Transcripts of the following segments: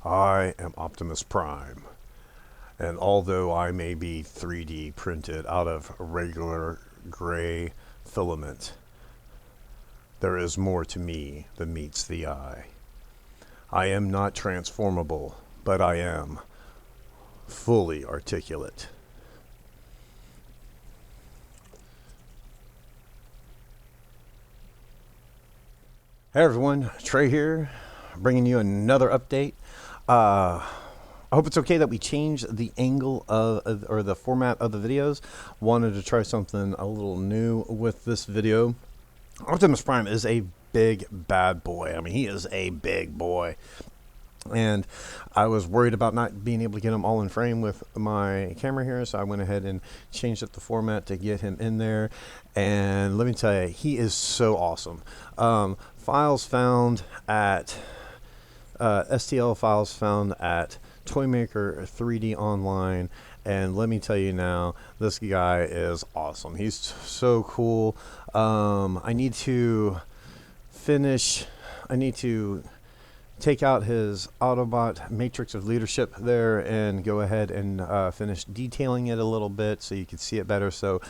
I am Optimus Prime, and although I may be 3D printed out of regular gray filament, there is more to me than meets the eye. I am not transformable, but I am fully articulate. Hey everyone, Trey here, bringing you another update. I hope it's okay that we change the angle of or the format of the videos. Wanted to try something a little new with this video. Optimus Prime is a big bad boy. I mean, he is a big boy. And I was worried about not being able to get him all in frame with my camera here, so I went ahead and changed up the format to get him in there. And let me tell you, he is so awesome. Files found at STL files found at Toymaker 3D Online, and let me tell you now, this guy is awesome. He's so cool. I need to take out his Autobot Matrix of Leadership there and go ahead and finish detailing it a little bit so you can see it better, so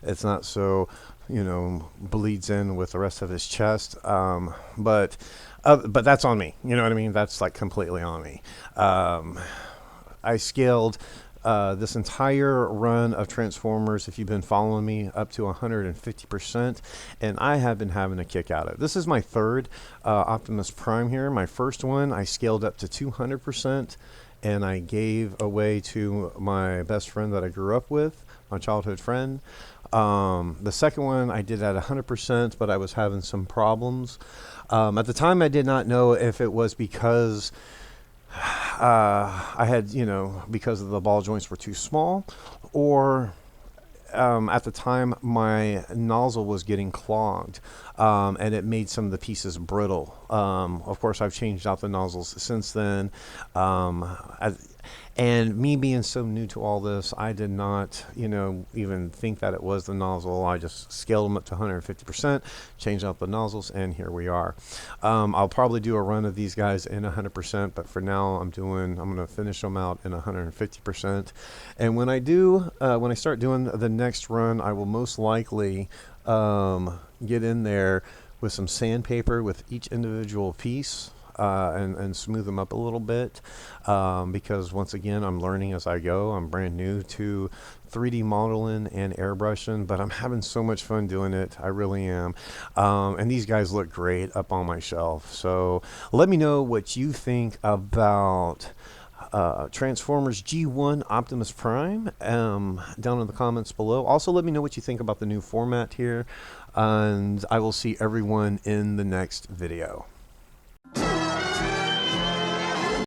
it's not so, you know, bleeds in with the rest of his chest. But that's on me. You know what I mean? That's like completely on me. I scaled this entire run of Transformers, if you've been following me, up to 150%, and I have been having a kick out of it. This is my third Optimus Prime here. My first one I scaled up to 200%, and I gave away to my best friend that I grew up with, my childhood friend. The second one I did at 100%, but I was having some problems. At the time I did not know if it was because I had, because the ball joints were too small, or at the time my nozzle was getting clogged, and it made some of the pieces brittle. Of course, I've changed out the nozzles since then. And me being so new to all this, I did not, even think that it was the nozzle. I just scaled them up to 150%, changed out the nozzles, and here we are. I'll probably do a run of these guys in 100%, but for now, I'm going to finish them out in 150%. And when I start doing the next run, I will most likely get in there with some sandpaper with each individual piece. And smooth them up a little bit, because once again, I'm learning as I go. I'm brand new to 3D modeling and airbrushing, but I'm having so much fun doing it. I really am. And these guys look great up on my shelf. So let me know what you think about Transformers G1 Optimus Prime down in the comments below. Also, let me know what you think about the new format here, and I will see everyone in the next video.